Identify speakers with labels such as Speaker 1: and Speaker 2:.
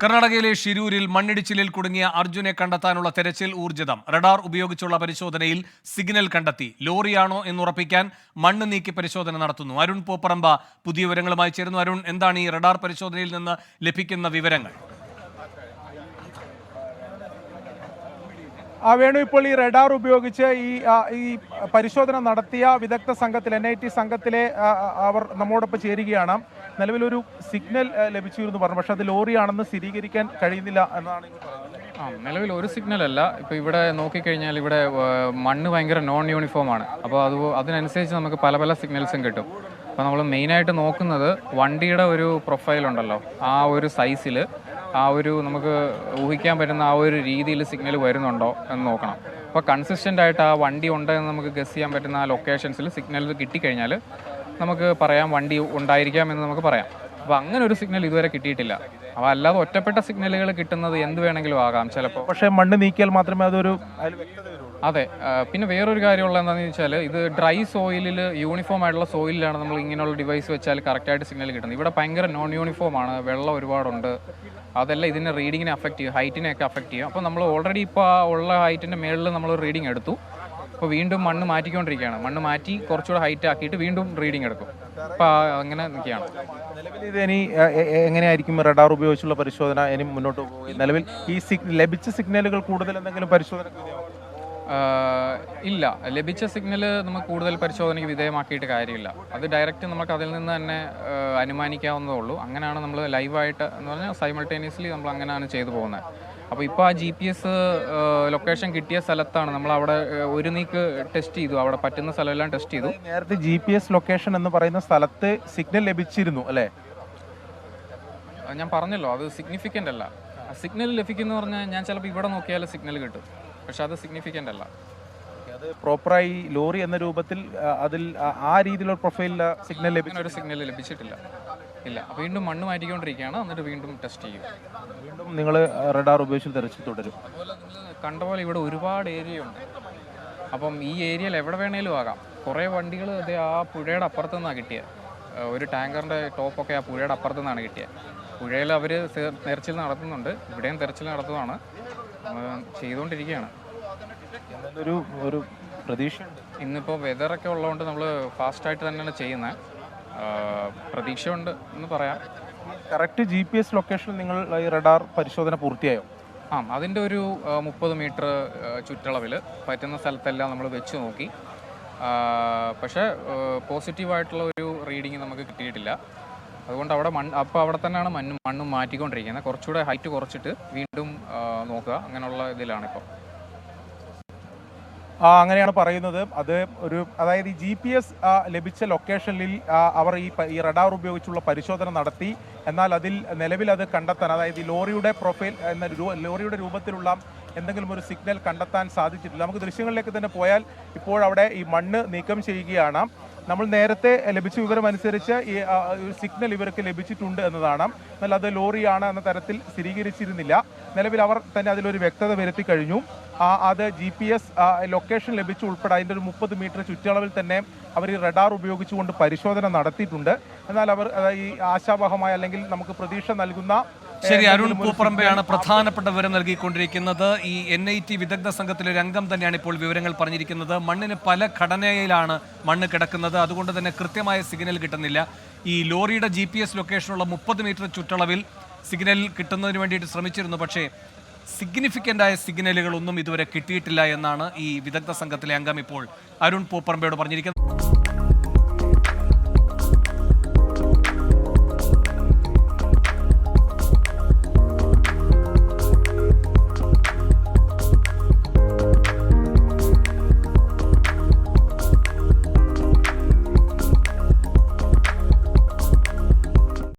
Speaker 1: കർണാടകയിലെ ഷിരൂരിൽ മണ്ണിടിച്ചിലിൽ കുടുങ്ങിയ അർജുനെ കണ്ടെത്താനുള്ള തെരച്ചിൽ ഊർജിതം. റഡാർ ഉപയോഗിച്ചുള്ള പരിശോധനയിൽ സിഗ്നൽ കണ്ടെത്തി. ലോറിയാണോ എന്നുറപ്പിക്കാൻ മണ്ണ് നീക്കി പരിശോധന നടത്തുന്നു. അരുൺ പോപ്പറമ്പ പുതിയ വിവരങ്ങളുമായി ചേരുന്നു. അരുൺ, എന്താണ് ഈ റഡാർ പരിശോധനയിൽ നിന്ന് ലഭിക്കുന്ന വിവരങ്ങൾ?
Speaker 2: വേണു, ഇപ്പോൾ ഈ റഡാർ ഉപയോഗിച്ച് ഈ പരിശോധന നടത്തിയ വിദഗ്ധ സംഘത്തിൽ NIT സംഘത്തിലെ അവർ നമ്മോടൊപ്പം ചേരുകയാണ്. നിലവിലൊരു സിഗ്നൽ ലഭിച്ചിരുന്നു പറഞ്ഞു, പക്ഷെ അത് ലോറിയാണെന്ന് സ്ഥിരീകരിക്കാൻ കഴിയുന്നില്ല എന്നാണ്
Speaker 3: നിലവിൽ ഒരു സിഗ്നൽ അല്ല. ഇപ്പോൾ ഇവിടെ നോക്കിക്കഴിഞ്ഞാൽ ഇവിടെ മണ്ണ് ഭയങ്കര നോൺ യൂണിഫോം ആണ്. അപ്പോൾ അതിനനുസരിച്ച് നമുക്ക് പല പല സിഗ്നൽസും കിട്ടും. അപ്പോൾ നമ്മൾ മെയിനായിട്ട് നോക്കുന്നത് വണ്ടിയുടെ ഒരു പ്രൊഫൈൽ ഉണ്ടല്ലോ, ആ ഒരു സൈസിൽ നമുക്ക് ഊഹിക്കാൻ പറ്റുന്ന ആ ഒരു രീതിയിൽ സിഗ്നൽ വരുന്നുണ്ടോ എന്ന് നോക്കണം. അപ്പോൾ കൺസിസ്റ്റൻ്റ് ആയിട്ട് ആ വണ്ടി ഉണ്ടെന്ന് നമുക്ക് ഗസ് ചെയ്യാൻ പറ്റുന്ന ആ ലൊക്കേഷൻസിൽ സിഗ്നൽ കിട്ടിക്കഴിഞ്ഞാൽ നമുക്ക് പറയാം വണ്ടി ഉണ്ടായിരിക്കാം എന്ന് നമുക്ക് പറയാം. അപ്പോൾ അങ്ങനെ ഒരു സിഗ്നൽ ഇതുവരെ കിട്ടിയിട്ടില്ല. അപ്പോൾ അല്ലാതെ ഒറ്റപ്പെട്ട സിഗ്നലുകൾ കിട്ടുന്നത് എന്ത് വേണമെങ്കിലും ആകാം ചിലപ്പോൾ.
Speaker 2: പക്ഷേ മണ്ണ് നീക്കിയാൽ മാത്രമേ അതൊരു
Speaker 3: അതെ. പിന്നെ വേറൊരു കാര്യമുള്ള എന്താണെന്ന് വെച്ചാൽ, ഇത് ഡ്രൈ സോയിലിൽ യൂണിഫോം ആയിട്ടുള്ള സോയിലാണ് നമ്മൾ ഇങ്ങനെയുള്ള ഡിവൈസ് വെച്ചാൽ കറക്റ്റായിട്ട് സിഗ്നൽ കിട്ടുന്നത്. ഇവിടെ ഭയങ്കര നോൺ യൂണിഫോം ആണ്, വെള്ളം ഒരുപാടുണ്ട്. അതെല്ലാം ഇതിൻ്റെ റീഡിങ്ങിനെ അഫക്റ്റ് ചെയ്യും, ഹൈറ്റിനെയൊക്കെ അഫക്റ്റ് ചെയ്യും. അപ്പോൾ നമ്മൾ ഓൾറെഡി ഇപ്പോൾ ഉള്ള ഹൈറ്റിൻ്റെ മേളിൽ നമ്മൾ റീഡിങ് എടുത്തു. അപ്പോൾ വീണ്ടും മണ്ണ് മാറ്റിക്കൊണ്ടിരിക്കുകയാണ്. മണ്ണ് മാറ്റി കുറച്ചുകൂടെ ഹൈറ്റ് ആക്കിയിട്ട് വീണ്ടും റീഡിങ് എടുക്കും. അപ്പോൾ അങ്ങനെ നിൽക്കുകയാണ്.
Speaker 2: നിലവിൽ ഇത് ഇനി എങ്ങനെയായിരിക്കും റഡാർ ഉപയോഗിച്ചുള്ള പരിശോധന ഇനി മുന്നോട്ട് പോകും? നിലവിൽ ഈ ലഭിച്ച സിഗ്നലുകൾ കൂടുതൽ എന്തെങ്കിലും പരിശോധന
Speaker 3: ഇല്ല. ലഭിച്ച സിഗ്നൽ നമുക്ക് കൂടുതൽ പരിശോധനയ്ക്ക് വിധേയമാക്കിയിട്ട് കാര്യമില്ല. അത് ഡയറക്റ്റ് നമുക്ക് അതിൽ നിന്ന് തന്നെ അനുമാനിക്കാവുന്നതേ ഉള്ളൂ. അങ്ങനെയാണ് നമ്മൾ ലൈവായിട്ട് എന്ന് പറഞ്ഞാൽ സൈമൾട്ടേനിയസ്ലി നമ്മൾ അങ്ങനെയാണ് ചെയ്തു പോകുന്നത്. അപ്പോൾ ഇപ്പോൾ ആ GPS ലൊക്കേഷൻ കിട്ടിയ സ്ഥലത്താണ് നമ്മൾ അവിടെ ഒരു നീക്ക് ടെസ്റ്റ് ചെയ്തു. അവിടെ പറ്റുന്ന സ്ഥലമെല്ലാം ടെസ്റ്റ് ചെയ്തു.
Speaker 2: നേരത്തെ GPS ലൊക്കേഷൻ എന്ന് പറയുന്ന സ്ഥലത്ത് സിഗ്നൽ ലഭിച്ചിരുന്നു അല്ലേ?
Speaker 3: ഞാൻ പറഞ്ഞല്ലോ, അത് സിഗ്നിഫിക്കൻ്റ് അല്ല. സിഗ്നൽ ലഭിക്കുന്ന പറഞ്ഞാൽ ഞാൻ ചിലപ്പോൾ ഇവിടെ നോക്കിയാൽ സിഗ്നൽ കിട്ടും, പക്ഷെ അത് സിഗ്നിഫിക്കൻ്റ് അല്ല.
Speaker 2: അത് പ്രോപ്പറായി ലോറി എന്ന രൂപത്തിൽ അതിൽ ആ രീതിയിലുള്ള പ്രൊഫൈലിൽ സിഗ്നൽ ലഭിക്കുന്ന
Speaker 3: ഒരു സിഗ്നൽ ലഭിച്ചിട്ടില്ല. ഇല്ല. വീണ്ടും മണ്ണ് മാറ്റിക്കൊണ്ടിരിക്കുകയാണ്, എന്നിട്ട് വീണ്ടും ടെസ്റ്റ് ചെയ്യും.
Speaker 2: വീണ്ടും നിങ്ങൾ റഡാർ ഉപയോഗിച്ച് തെരച്ചിൽ തുടരും.
Speaker 3: അതുപോലെ നിങ്ങൾ കണ്ട പോലെ ഇവിടെ ഒരുപാട് ഏരിയ ഉണ്ട്. അപ്പം ഈ ഏരിയയിൽ എവിടെ വേണേലും ആകാം. കുറേ വണ്ടികൾ അത് ആ പുഴയുടെ അപ്പുറത്തു നിന്നാണ് കിട്ടിയത്. ഒരു ടാങ്കറിൻ്റെ ടോപ്പൊക്കെ ആ പുഴയുടെ അപ്പുറത്തു നിന്നാണ് കിട്ടിയത്. പുഴയിൽ അവർ തെരച്ചിൽ നടത്തുന്നുണ്ട്, ഇവിടെയും തെരച്ചിൽ നടത്തുന്നതാണ്, ചെയ്തുകൊണ്ടിരിക്കുകയാണ്.
Speaker 2: ഒരു പ്രതീക്ഷ
Speaker 3: ഇന്നിപ്പോൾ വെതറൊക്കെ ഉള്ളതുകൊണ്ട് നമ്മൾ ഫാസ്റ്റായിട്ട് തന്നെയാണ് ചെയ്യുന്നത്. പ്രതീക്ഷയുണ്ട് എന്ന് പറയാം.
Speaker 2: കറക്റ്റ് GPS ലൊക്കേഷനിൽ നിങ്ങൾ ഈ റഡാർ പരിശോധന പൂർത്തിയായോ?
Speaker 3: അതിൻ്റെ ഒരു 30 മീറ്റർ ചുറ്റളവിൽ പറ്റുന്ന സ്ഥലത്തെല്ലാം നമ്മൾ വെച്ച് നോക്കി. പക്ഷേ പോസിറ്റീവായിട്ടുള്ള ഒരു റീഡിങ് നമുക്ക് കിട്ടിയിട്ടില്ല. അതുകൊണ്ട് അവിടെ തന്നെയാണ് മണ്ണ് മാറ്റിക്കൊണ്ടിരിക്കുന്നത്. കുറച്ചുകൂടെ ഹൈറ്റ് കുറച്ചിട്ട് വീണ്ടും നോക്കുക, അങ്ങനെയുള്ള ഇതിലാണിപ്പോൾ.
Speaker 2: അങ്ങനെയാണ് പറയുന്നത്. അതായത് ഈ GPS ലഭിച്ച ലൊക്കേഷനിൽ അവർ ഈ റഡാർ ഉപയോഗിച്ചുള്ള പരിശോധന നടത്തി. എന്നാൽ നിലവിൽ അത് കണ്ടെത്താൻ, അതായത് ഈ ലോറിയുടെ പ്രൊഫൈൽ എന്ന ലോറിയുടെ രൂപത്തിലുള്ള എന്തെങ്കിലും ഒരു സിഗ്നൽ കണ്ടെത്താൻ സാധിച്ചിട്ടില്ല. നമുക്ക് ദൃശ്യങ്ങളിലേക്ക് തന്നെ പോയാൽ ഇപ്പോൾ അവിടെ ഈ മണ്ണ് നീക്കം ചെയ്യുകയാണ്. നമ്മൾ നേരത്തെ ലഭിച്ച വിവരം അനുസരിച്ച് ഈ സിഗ്നൽ ഇവർക്ക് ലഭിച്ചിട്ടുണ്ട് എന്നതാണ്. എന്നാൽ അത് ലോറിയാണ് എന്ന തരത്തിൽ സ്ഥിരീകരിച്ചിരുന്നില്ല. നിലവിൽ അവർ തന്നെ അതിലൊരു വ്യക്തത വരുത്തി കഴിഞ്ഞു. അത് GPS ലൊക്കേഷൻ ലഭിച്ചു ഉൾപ്പെടെ അതിൻ്റെ ഒരു 30 മീറ്റർ ചുറ്റളവിൽ തന്നെ അവർ ഈ റഡാർ ഉപയോഗിച്ചുകൊണ്ട് പരിശോധന നടത്തിയിട്ടുണ്ട്. എന്നാൽ അവർ ഈ ആശാവഹമായ അല്ലെങ്കിൽ നമുക്ക് പ്രതീക്ഷ നൽകുന്ന
Speaker 1: ശരി, അരുൺ പൂപ്പറമ്പയാണ് പ്രധാനപ്പെട്ട വിവരം നൽകിക്കൊണ്ടിരിക്കുന്നത്. ഈ NIT വിദഗ്ധ സംഘത്തിലെ ഒരു അംഗം തന്നെയാണ് ഇപ്പോൾ വിവരങ്ങൾ പറഞ്ഞിരിക്കുന്നത്. മണ്ണിന് പല ഘടനയിലാണ് മണ്ണ് കിടക്കുന്നത്, അതുകൊണ്ട് തന്നെ കൃത്യമായ സിഗ്നൽ കിട്ടുന്നില്ല. ഈ ലോറിയുടെ GPS ലൊക്കേഷനുള്ള 30 മീറ്റർ ചുറ്റളവിൽ സിഗ്നൽ കിട്ടുന്നതിന് വേണ്ടിയിട്ട് ശ്രമിച്ചിരുന്നു, പക്ഷേ സിഗ്നിഫിക്കൻ്റായ സിഗ്നലുകളൊന്നും ഇതുവരെ കിട്ടിയിട്ടില്ല എന്നാണ് ഈ വിദഗ്ധ സംഘത്തിലെ അംഗം ഇപ്പോൾ അരുൺ പൂപ്പറമ്പയോട് പറഞ്ഞിരിക്കുന്നത്.